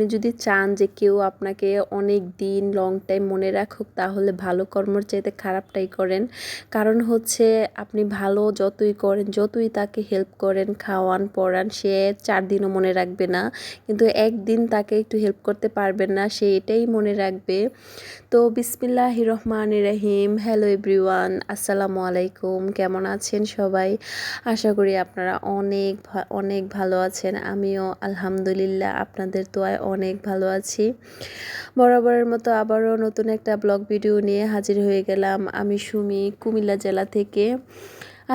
আপনি যদি চান যে কেউ আপনাকে অনেক দিন লং টাইম মনে রাখুক, তাহলে ভালো কর্মর চাইতে খারাপটাই করেন। কারণ হচ্ছে আপনি ভালো যতই করেন, যতই তাকে হেল্প করেন, খাওয়ান পড়ান, সে 4 দিনও মনে রাখবে না। কিন্তু একদিন তাকে একটু হেল্প করতে পারবেন না, সে এটাই মনে রাখবে। তো বিসমিল্লাহির রহমানির রহিম। হ্যালো এভরিওয়ান, আসসালামু আলাইকুম। কেমন আছেন সবাই? আশা করি আপনারা অনেক অনেক ভালো আছেন। আমিও আলহামদুলিল্লাহ আপনাদের দোয়ায় অনেক ভালো আছি। বরাবরের মতো আবারও নতুন একটা ব্লগ ভিডিও নিয়ে হাজির হয়ে গেলাম। আমি সুমি, কুমিল্লা জেলা থেকে।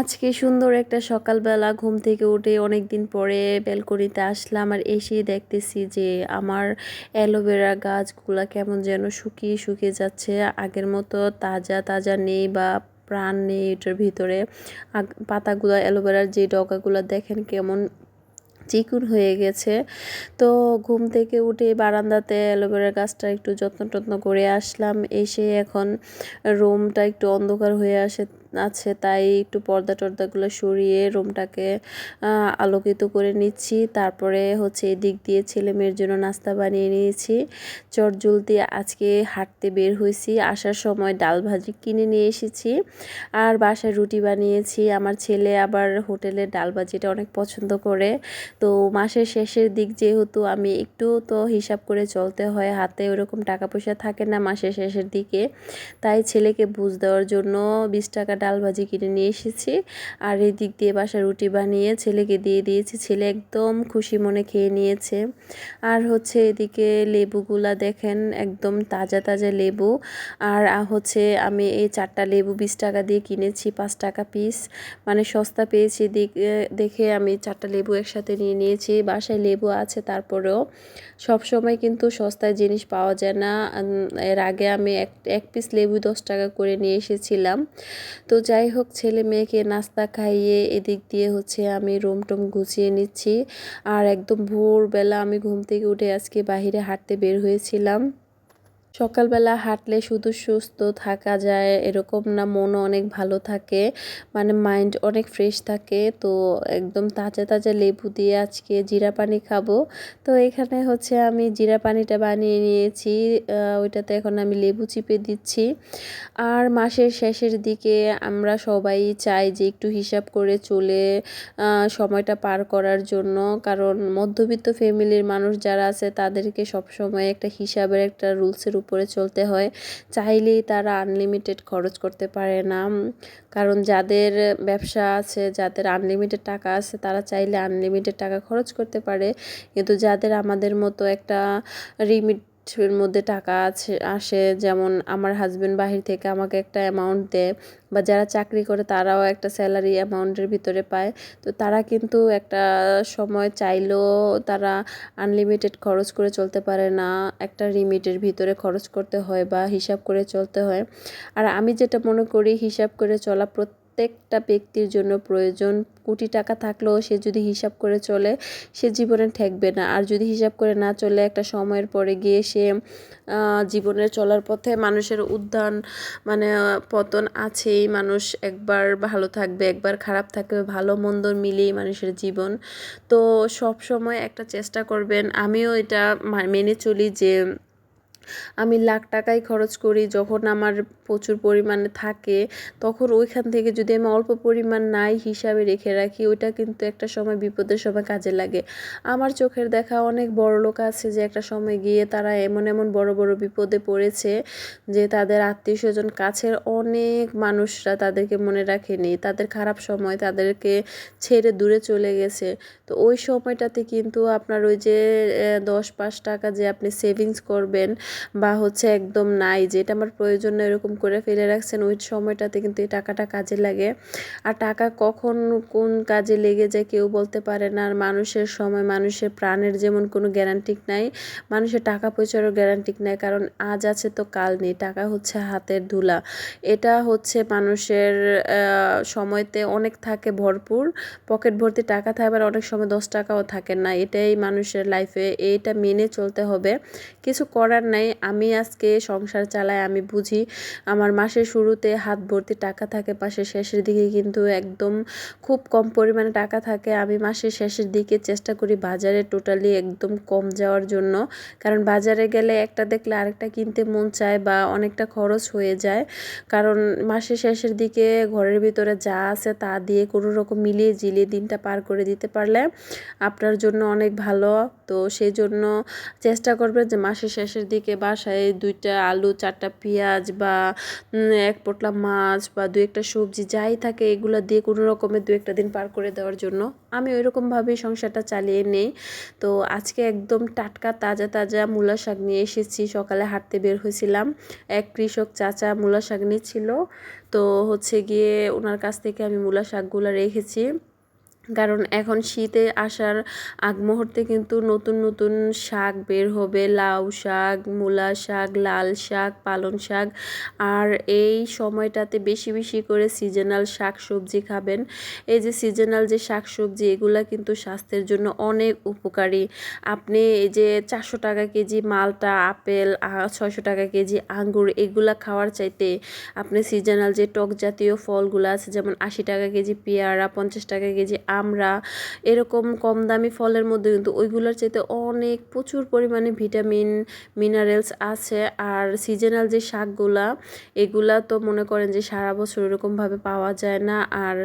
আজকে সুন্দর একটা সকালবেলা ঘুম থেকে উঠে অনেক দিন পরে ব্যালকনিতে আসলাম, আর এসে দেখতেছি যে আমার অ্যালোভেরা গাছগুলা কেমন যেন শুকিয়ে শুকিয়ে যাচ্ছে। আগের মতো তাজা তাজা নেই বা প্রাণ নেই এটার ভিতরে। পাতাগুলো, অ্যালোভেরার যে ডগাগুলো দেখেন কেমন চিকুন হয়ে গেছে। তো ঘুম থেকে উঠে বারান্দাতে অ্যালোভেরা গাছটা একটু যত্ন টত্ন করে আসলাম। এসে এখন রুমটা একটু অন্ধকার হয়ে আছে, তাই একটু পর্দা টর্দাগুলো সরিয়ে রুমটাকে আলোকিত করে নিচ্ছি। তারপরে হচ্ছে এদিক দিয়ে ছেলে মেয়ের জন্য নাস্তা বানিয়ে নিয়েছি। চটজলদি আজকে হাঁটতে বের হয়েছি, আসার সময় ডাল ভাজি কিনে নিয়ে এসেছি আর বাসায় রুটি বানিয়েছি। আমার ছেলে আবার হোটেলের ডাল ভাজিটা অনেক পছন্দ করে। তো মাসের শেষের দিক যেহেতু আমি একটু তো হিসাব করে চলতে হয়, হাতে ওরকম টাকা পয়সা থাকে না মাসের শেষের দিকে, তাই ছেলেকে বুঝ দেওয়ার জন্য 20 টাকা ডাল ভাজি কিনে নিয়ে এসেছি। আর এই দিক দিয়ে বাসা রুটি বানিয়ে ছেলেকে দিয়ে দিয়েছি, ছেলে একদম খুশি মনে খেয়ে নিয়েছে। আর হচ্ছে এদিকে লেবুগুলা দেখেন একদম তাজা তাজা লেবু। আর হচ্ছে আমি এই 4টা লেবু 20 টাকা দিয়ে কিনেছি, 5 টাকা পিস, মানে সস্তা পেয়েছি দেখে আমি 4টা লেবু একসাথে নিয়ে নিয়েছি। বাসায় লেবু আছে, তারপরেও সব সময় কিন্তু সস্তায় জিনিস পাওয়া যায় না। এর আগে আমি এক পিস লেবু 10 টাকা করে নিয়ে এসেছিলাম। তো যাই হোক, ছেলে মেয়েকে নাস্তা খাইয়ে এদিক দিয়ে হচ্ছে আমি রুম টুম গুছিয়ে নিচ্ছি। আর একদম ভোরবেলা আমি ঘুম থেকে উঠে আজকে বাহিরে হাঁটতে বের হয়েছিলাম। সকালবেলা হাঁটলে শুধু সুস্থ থাকা যায় এরকম না, মনও অনেক ভালো থাকে, মানে মাইন্ড অনেক ফ্রেশ থাকে। তো একদম তাজা তাজা লেবু দিয়ে আজকে জিরা পানি খাবো। তো এখানে হচ্ছে আমি জিরা পানিটা বানিয়ে নিয়েছি, ওইটাতে এখন আমি লেবু চিপে দিচ্ছি। আর মাসের শেষের দিকে আমরা সবাই চাই যে একটু হিসাব করে চলে সময়টা পার করার জন্য, কারণ মধ্যবিত্ত ফ্যামিলির মানুষ যারা আছে তাদেরকে সবসময় একটা হিসাবের একটা রুলসের উপরে চলতে হয়। চাইলেই তারা আনলিমিটেড খরচ করতে পারে না, কারণ যাদের ব্যবসা আছে, যাদের আনলিমিটেড টাকা আছে, তারা চাইলে আনলিমিটেড টাকা খরচ করতে পারে। কিন্তু যাদের আমাদের মতো একটা এর মধ্যে টাকা আসে, যেমন আমার হাজবেন্ড বাহির থেকে আমাকে একটা অ্যামাউন্ট দেয়, বা যারা চাকরি করে তারাও একটা স্যালারি অ্যামাউন্টের ভিতরে পায়, তো তারা কিন্তু একটা সময় চাইলেও তারা আনলিমিটেড খরচ করে চলতে পারে না, একটা লিমিটের ভিতরে খরচ করতে হয় বা হিসাব করে চলতে হয়। আর আমি যেটা মনে করি, হিসাব করে চলা প্রত্যেকটা ব্যক্তির জন্য প্রয়োজন। কোটি টাকা থাকলেও সে যদি হিসাব করে চলে, সে জীবনে ঠেকবে না। আর যদি হিসাব করে না চলে, একটা সময়ের পরে গিয়ে সে জীবনের চলার পথে মানুষের উত্থান মানে পতন আছেই। মানুষ একবার ভালো থাকবে, একবার খারাপ থাকবে, ভালো মন্দ মিলিয়ে মানুষের জীবন। তো সব সময় একটা চেষ্টা করবেন, আমিও এটা মেনে চলি যে আমি লাখ টাকাই খরচ করি, যখন আমার প্রচুর পরিমাণে থাকে তখন ওইখান থেকে যদি আমি অল্প পরিমাণ নাই হিসাবে রেখে রাখি, ওইটা কিন্তু একটা সময় বিপদের সময় কাজে লাগে। আমার চোখের দেখা অনেক বড় লোক আছে যে একটা সময় গিয়ে তারা এমন এমন বড় বড় বিপদে পড়েছে যে তাদের আত্মীয় স্বজন কাছের অনেক মানুষরা তাদেরকে মনে রাখেনি, তাদের খারাপ সময় তাদেরকে ছেড়ে দূরে চলে গেছে। তো ওই সময়টাতে কিন্তু আপনার ওই যে 10-5 টাকা যে আপনি সেভিংস করবেন, বা হচ্ছে একদম নাই যে এটা আমার প্রয়োজন না এরকম করে ফেলে রাখছেন, ওই সময়টাতে কিন্তু এই টাকাটা কাজে লাগে। আর টাকা কখন কোন কাজে লেগে যায় কেউ বলতে পারে না। আর মানুষের সময়, মানুষের প্রাণের যেমন কোনো গ্যারান্টি নাই, মানুষের টাকা পয়সারও গ্যারান্টি নাই, কারণ আজ আছে তো কাল নেই। টাকা হচ্ছে হাতের ধুলা, এটা হচ্ছে মানুষের সময়তে অনেক থাকে ভরপুর, পকেট ভর্তি টাকা থাকে, আবার অনেক সময় 10 টাকাও থাকে না। এটাই মানুষের লাইফে, এইটা মেনে চলতে হবে, কিছু করার নাই। নাই। আমি আজকে সংসার চালাই, আমি বুঝি। আমার মাসের শুরুতে হাত ভর্তি টাকা থাকে, মাসের শেষের দিকে কিন্তু একদম খুব কম পরিমাণে টাকা থাকে। আমি মাসের শেষের দিকে চেষ্টা করি বাজারে টোটালি একদম কম যাওয়ার জন্য, কারণ বাজারে গেলে একটা দেখলে আরেকটা কিনতে মন চায় বা অনেকটা খরচ হয়ে যায়। কারণ মাসের শেষের দিকে ঘরের ভিতরে যা আছে তা দিয়ে কোনো রকম মিলিয়ে ঝিলিয়ে দিনটা পার করে দিতে পারলে আপনার জন্য অনেক ভালো। তো সেই জন্য চেষ্টা করবেন যে মাসের শেষের দিকে বাসায় 2টা আলু, 4টা পেঁয়াজ বা 1 পোটলা মাছ বা 2-একটা সবজি যাই থাকে এগুলো দিয়ে কোনো রকমের 2-একটা দিন পার করে দেওয়ার জন্য আমি ওইরকমভাবেই সংসারটা চালিয়ে নেই। তো আজকে একদম টাটকা তাজা তাজা মূলা শাক নিয়ে এসেছি। সকালে হাঁটতে বের হয়েছিলাম, এক কৃষক চাচা মূলা শাক নিচ্ছিল। তো হচ্ছে গিয়ে ওনার কাছ থেকে আমি মূলা শাকগুলো রেখেছি, কারণ এখন শীতে আসার আগ মুহূর্তে কিন্তু নতুন নতুন শাক বের হবে, লাউ শাক, মূলা শাক, লাল শাক, পালং শাক। আর এই সময়টাতে বেশি বেশি করে সিজনাল শাক সবজি খাবেন। এই যে সিজনাল যে শাক সবজি এগুলা কিন্তু স্বাস্থ্যের জন্য অনেক উপকারী। আপনি এই যে 400 টাকা কেজি মালটা, আপেল, 600 টাকা কেজি আঙ্গুর এগুলা খাওয়ার চাইতে আপনি সিজনাল যে টক জাতীয় ফলগুলো আছে, যেমন 80 টাকা কেজি পেয়ারা, 50 টাকা কেজি আমরা, এরকম কম দামি ফলের মধ্যে কিন্তু ওইগুলোর চাইতে অনেক প্রচুর পরিমাণে ভিটামিন মিনারেলস আছে। আর সিজনাল যে শাকগুলা এগুলা তো মনে করেন যে সারা বছর এরকমভাবে পাওয়া যায় না। আর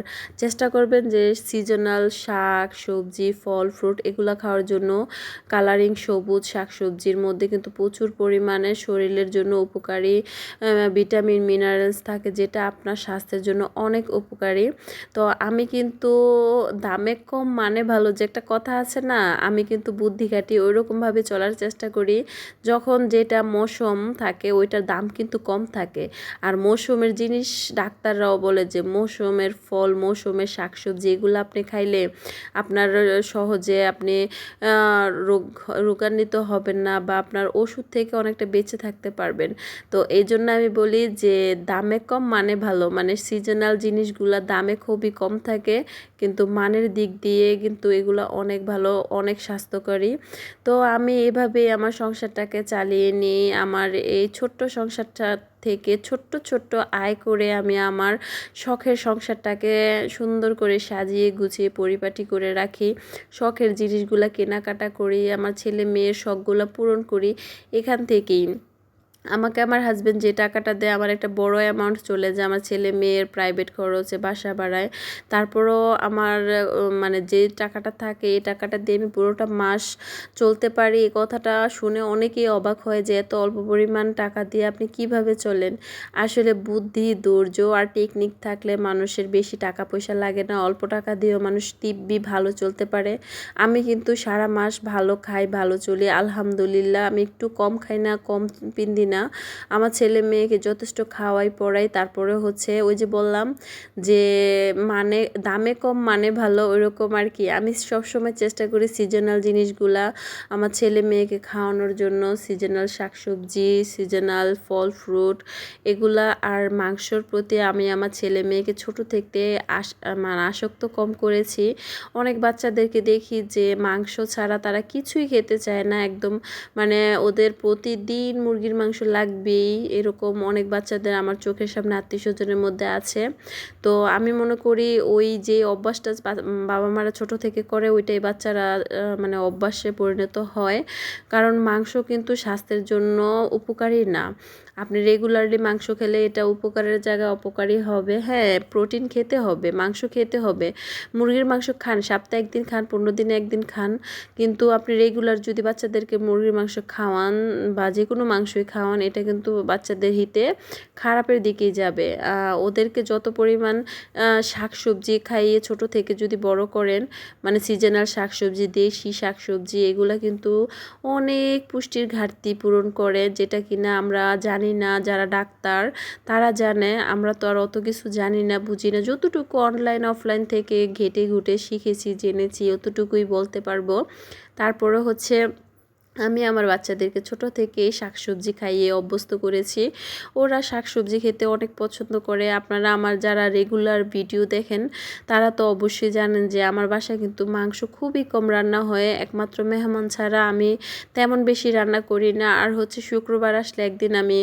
চেষ্টা করবেন যে সিজনাল শাক সবজি ফল ফ্রুট এগুলা খাওয়ার জন্য। কালারিং সবুজ শাক সবজির মধ্যে কিন্তু প্রচুর পরিমাণে শরীরের জন্য উপকারী ভিটামিন মিনারেলস থাকে, যেটা আপনার স্বাস্থ্যের জন্য অনেক উপকারী। তো আমি কিন্তু দামে কম মানে ভালো যে একটা কথা আছে না, আমি কিন্তু বুদ্ধি খাটি ওইরকমভাবে চলার চেষ্টা করি। যখন যেটা মৌসুম থাকে ওইটার দাম কিন্তু কম থাকে। আর মৌসুমের জিনিস ডাক্তাররাও বলে যে মৌসুমের ফল, মৌসুমের শাকসবজি এগুলো আপনি খাইলে আপনার সহজে আপনি রোগান্বিত হবেন না বা আপনার ওষুধ থেকে অনেকটা বেঁচে থাকতে পারবেন। তো এই জন্য আমি বলি যে দামে কম মানে ভালো, মানে সিজনাল জিনিসগুলা দামে খুবই কম থাকে কিন্তু মানের দিক দিয়ে কিন্তু এগুলো অনেক ভালো, অনেক স্বাস্থ্যকরী। তো আমি এভাবেই আমার সংসারটাকে চালিয়ে নিই। আমার এই ছোট্ট সংসারটা থেকে ছোট্ট ছোট্ট আয় করে আমি আমার শখের সংসারটাকে সুন্দর করে সাজিয়ে গুছিয়ে পরিপাটি করে রাখি। শখের জিনিসগুলা কেনাকাটা করি, আমার ছেলে মেয়ের শখগুলো পূরণ করি এখান থেকেই। আমাকে আমার হাজব্যান্ড যে টাকাটা দেয় আমার একটা বড় অ্যামাউন্ট চলে যায় আমার ছেলে মেয়ের প্রাইভেট খরচে, বাসা ভাড়ায়। তারপরও আমার মানে যে টাকাটা থাকে এই টাকাটা দিয়ে আমি পুরোটা মাস চলতে পারি। এই কথাটা শুনে অনেকেই অবাক হয় যে এত অল্প পরিমাণ টাকা দিয়ে আপনি কিভাবে চলেন। আসলে বুদ্ধি, ধৈর্য আর টেকনিক থাকলে মানুষের বেশি টাকা পয়সা লাগে না, অল্প টাকা দিয়েও মানুষ দিব্যি ভালো চলতে পারে। আমি কিন্তু সারা মাস ভালো খাই, ভালো চলি আলহামদুলিল্লাহ। আমি একটু কম খাই না, কম পিন্দি না, আমার ছেলে মেয়েকে যথেষ্ট খাওয়াই পড়াই। তারপরে হচ্ছে ওই যে বললাম যে মানে দামে কম মানে ভালো, ওইরকম আর কি। আমি সবসময় চেষ্টা করি সিজনাল জিনিসগুলা আমার ছেলে মেয়েকে খাওয়ানোর জন্য, সিজনাল শাকসবজি, সিজনাল ফল ফ্রুট এগুলা। আর মাংসর প্রতি আমি আমার ছেলে মেয়েকে ছোট থেকে মানে আসক্ত কম করেছি। অনেক বাচ্চাদেরকে দেখি যে মাংস ছাড়া তারা কিছুই খেতে চায় না একদম, মানে ওদের প্রতিদিন মুরগির মাংস লাগবেই, এরকম অনেক বাচ্চাদের আমার চোখের সামনে আত্মীয় স্বজনের মধ্যে আছে। তো আমি মনে করি ওই যে অভ্যাসটা বাবা মারা ছোট থেকে করে ওইটাই বাচ্চারা মানে অভ্যাসে পরিণত হয়। কারণ মাংস কিন্তু স্বাস্থ্যের জন্য উপকারী না। আপনি রেগুলারলি মাংস খেলে এটা উপকারের জায়গায় অপকারী হবে। হ্যাঁ, প্রোটিন খেতে হবে, মাংস খেতে হবে। মুরগির মাংস খান, সপ্তাহে 1 দিন খান, 15 দিনে 1 দিন খান, কিন্তু আপনি রেগুলার যদি বাচ্চাদেরকে মুরগির মাংস খাওয়ান বা যে কোনো মাংসই খাওয়ান এটা কিন্তু বাচ্চাদের হিতে খারাপের দিকেই যাবে। ওদেরকে যত পরিমাণ শাকসবজি খাইয়ে ছোট থেকে যদি বড় করেন, মানে সিজনাল শাকসবজি, দেশি শাকসবজি এগুলা কিন্তু অনেক পুষ্টির ঘাটতি পূরণ করে, যেটা কিনা আমরা জানি না। যারা ডাক্তার তারা জানে, আমরা তো আর অত কিছু জানি না, বুঝি না। যতটুকু অনলাইন অফলাইন থেকে ঘেটে ঘুটে শিখেছি জেনেছি অতটুকুই বলতে পারবো। তারপরে হচ্ছে আমি আমার বাচ্চাদেরকে ছোট থেকেই শাকসবজি খাইয়ে অভ্যস্ত করেছি। ওরা শাকসবজি খেতে অনেক পছন্দ করে। আপনারা আমার যারা রেগুলার ভিডিও দেখেন তারা তো অবশ্যই জানেন যে আমার বাসায় কিন্তু মাংস খুবই কম রান্না হয়। একমাত্র মেহমান ছাড়া আমি তেমন বেশি রান্না করি না। আর হচ্ছে শুক্রবার আসলে একদিন আমি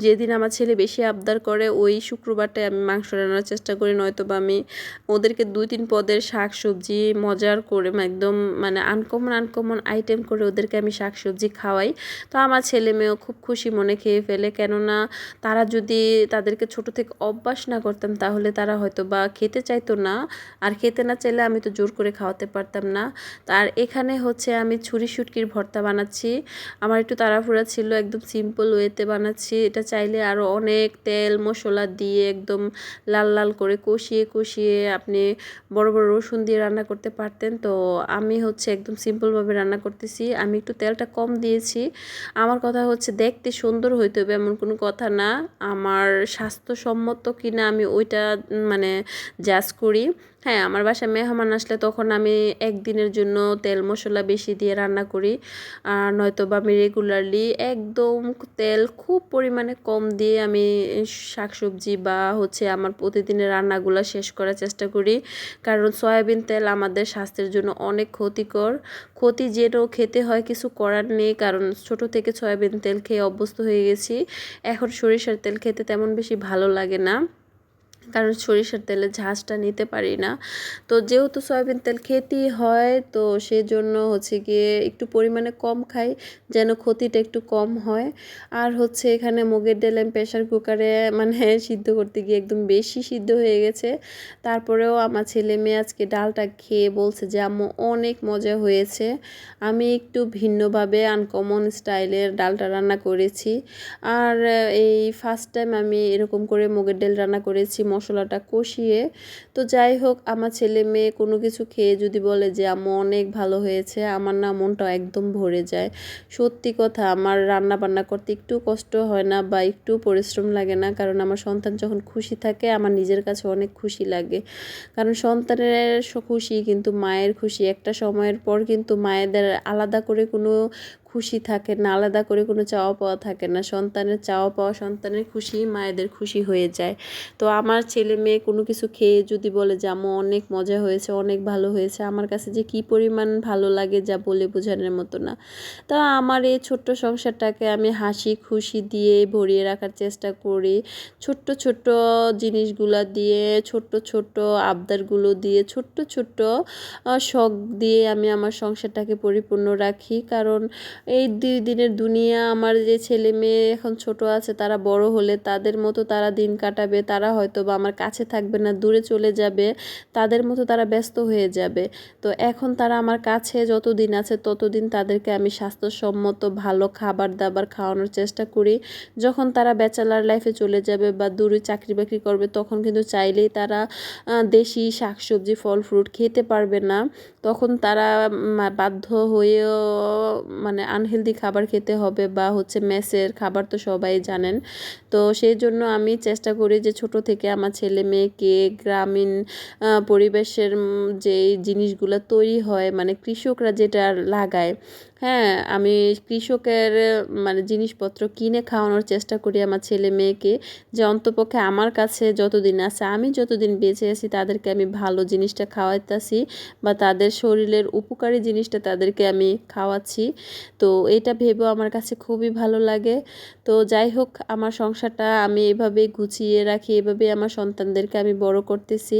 যেদিন আমার ছেলে বেশি আবদার করে ওই শুক্রবারটায় আমি মাংস রান্নার চেষ্টা করি, নয়তোবা আমি ওদেরকে 2-3 পদের শাকসবজি মজার করে একদম মানে আনকমন আইটেম করে ওদেরকে আমি শাকসবজি খাওয়াই। তো আমার ছেলে মেয়েও খুব খুশি মনে খেয়ে ফেলে, কেননা তারা যদি তাদেরকে ছোট থেকে অভ্যাস না করতাম তাহলে তারা হয়তো বা খেতে চাইতো না, আর খেতে না চাইলে আমি তো জোর করে খাওয়াতে পারতাম না। তার এখানে হচ্ছে আমি ছুরি শুটকির ভর্তা বানাচ্ছি। আমার একটু তাড়াহুড়া ছিল, একদম সিম্পল ওয়েতে বানাচ্ছি। এটা চাইলে আরও অনেক তেল মশলা দিয়ে একদম লাল লাল করে কষিয়ে আপনি বড় বড় রসুন দিয়ে রান্না করতে পারতেন। তো আমি হচ্ছে একদম সিম্পলভাবে রান্না করতেছি। আমি একটু তেলটা কম দিয়েছি। আমার কথা হচ্ছে দেখতে সুন্দর হইতে হবে এমন কোনো কথা না, আমার স্বাস্থ্যসম্মত কিনা আমি ওইটা মানে জাজ করি। হ্যাঁ, আমার বাসায় মেহমান আসলে তখন আমি একদিনের জন্য তেল মশলা বেশি দিয়ে রান্না করি, আর নয়তো বা আমি রেগুলারলি একদম তেল খুব পরিমাণে কম দিয়ে আমি শাকসবজি বা হচ্ছে আমার প্রতিদিনের রান্নাগুলো শেষ করার চেষ্টা করি। কারণ সয়াবিন তেল আমাদের স্বাস্থ্যের জন্য অনেক ক্ষতিকর। ক্ষতি যেটাও খেতে হয়, কিছু করার নেই, কারণ ছোট থেকে সয়াবিন তেল খেয়ে অভ্যস্ত হয়ে গেছি। এখন সরিষার তেল খেতে তেমন বেশি ভালো লাগে না, কারণ সরিষার তেলের ঝাঁজটা নিতে পারি না। তো যেহেতু সয়াবিন তেল খেতেই হয়, তো সেজন্য হচ্ছে গিয়ে একটু পরিমাণে কম খাই যেন ক্ষতিটা একটু কম হয়। আর হচ্ছে এখানে মুগের ডাল আমি প্রেশার কুকারে মানে সিদ্ধ করতে গিয়ে একদম বেশি সিদ্ধ হয়ে গেছে। তারপরেও আমার ছেলে মেয়ে আজকে ডালটা খেয়ে বলছে যে আম্মু অনেক মজা হয়েছে। আমি একটু ভিন্নভাবে আনকমন স্টাইলের ডালটা রান্না করেছি। আর এই ফার্স্ট টাইম আমি এরকম করে মুগের ডাল রান্না করেছি মশলাটা কষিয়ে। তো যাই হোক, আমার ছেলে মেয়ে কোনো কিছু খেয়ে যদি বলে যে আম্মু অনেক ভালো হয়েছে, আমার না মনটা একদম ভরে যায়। সত্যি কথা, আমার রান্না বান্না করতে একটু কষ্ট হয় না বা একটু পরিশ্রম লাগে না, কারণ আমার সন্তান যখন খুশি থাকে আমার নিজের কাছে অনেক খুশি লাগে। কারণ সন্তানের খুশি কিন্তু মায়ের খুশি, একটা সময়ের পর কিন্তু মায়েদের আলাদা করে কোনো খুশি থাকে না, আলাদা করে কোনো চাওয়া পাওয়া থাকে না। সন্তানের চাওয়া পাওয়া, সন্তানের খুশি মায়েদের খুশি হয়ে যায়। তো আমার ছেলে মেয়ে কোনো কিছু খেয়ে যদি বলে যে আম্মু অনেক মজা হয়েছে, অনেক ভালো হয়েছে, আমার কাছে যে কী পরিমাণ ভালো লাগে যা বলে বোঝানোর মতো না। তা আমার এই ছোট্ট সংসারটাকে আমি হাসি খুশি দিয়ে ভরিয়ে রাখার চেষ্টা করি। ছোট্ট জিনিসগুলা দিয়ে, ছোট্ট আবদারগুলো দিয়ে, ছোট্ট শখ দিয়ে আমি আমার সংসারটাকে পরিপূর্ণ রাখি। কারণ এই দিনের দুনিয়া, আমার যে ছেলে মেয়ে এখন ছোট আছে তারা বড় হলে তাদের মতো তারা দিন কাটাবে, তারা হয়তো বা আমার কাছে থাকবে না, দূরে চলে যাবে, তাদের মতো তারা ব্যস্ত হয়ে যাবে। তো এখন তারা আমার কাছে যতদিন আছে ততদিন তাদেরকে আমি স্বাস্থ্যসম্মত ভালো খাবার দাবার খাওয়ানোর চেষ্টা করি। যখন তারা ব্যাচেলার লাইফে চলে যাবে বা দূরে চাকরি বাকরি করবে, তখন কিন্তু চাইলেই তারা দেশি শাকসবজি ফল ফ্রুট খেতে পারবে না। তখন তারা বাধ্য হয়েও মানে আনহেলদি খাবার খেতে হবে, বা হচ্ছে মেসের খাবার তো সবাই জানেন। তো সেই জন্য আমি চেষ্টা করি যে ছোট থেকে আমার ছেলে মেয়েকে গ্রামীণ পরিবেশের যে জিনিসগুলো তৈরি হয়, মানে কৃষকরা যেটা লাগায়, হ্যাঁ, আমি কৃষকের মানে জিনিসপত্র কিনে খাওয়ানোর চেষ্টা করি আমার ছেলে মেয়েকে, যে অন্তপক্ষে আমার কাছে যতদিন আছে, আমি যতদিন বেঁচে আছি তাদেরকে আমি ভালো জিনিসটা খাওয়াইতেছি বা তাদের শরীরের উপকারী জিনিসটা তাদেরকে আমি খাওয়াচ্ছি। তো এটা ভেবেও আমার কাছে খুবই ভালো লাগে। তো যাই হোক, আমার সংসারটা আমি এভাবেই গুছিয়ে রাখি, এভাবেই আমার সন্তানদেরকে আমি বড় করতেছি।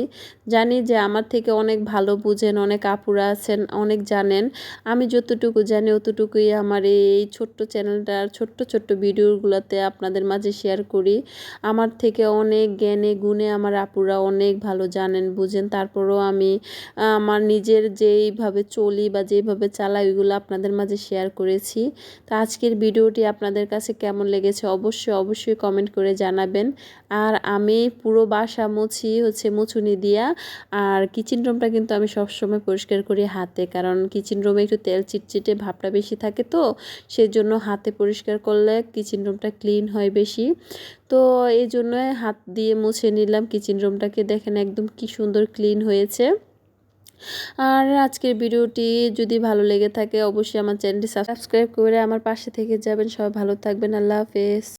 জানি যে আমার থেকে অনেক ভালো বুঝেন, অনেক আপুরা আছেন, অনেক জানেন। আমি যতটুকু জানি অতটুকুই আমার এই ছোট্ট চ্যানেলটার ছোট্ট ভিডিওগুলোতে আপনাদের মাঝে শেয়ার করি। আমার থেকে অনেক জ্ঞানে গুণে আমার আপুরা অনেক ভালো জানেন বুঝেন, তারপরেও আমি আমার নিজের যেইভাবে চলি বা যেইভাবে চালাই ওইগুলো আপনাদের মাঝে শেয়ার করেছি। তো আজকের ভিডিওটি আপনাদের কাছে কেমন লেগেছে অবশ্যই কমেন্ট করে জানাবেন। আর আমি পুরো বাসা মুছি হচ্ছে মুছুনি দিয়া, আর কিচেন রুমটা কিন্তু আমি সবসময় পরিষ্কার করি হাতে, কারণ কিচেন রুমে একটু তেল চিটচিটে ভাবটা বেশি থাকে, তো সেজন্য হাতে পরিষ্কার করলে কিচেন রুমটা ক্লিন হয় বেশি। তো এই জন্য হাত দিয়ে মুছে নিলাম কিচেন রুমটাকে, দেখেন একদম কি সুন্দর ক্লিন হয়েছে। আর আজকের ভিডিওটি যদি ভালো লেগে থাকে অবশ্যই আমার চ্যানেলটি সাবস্ক্রাইব করে আমার পাশে থেকে যাবেন। সবাই ভালো থাকবেন। আল্লাহ হাফেজ।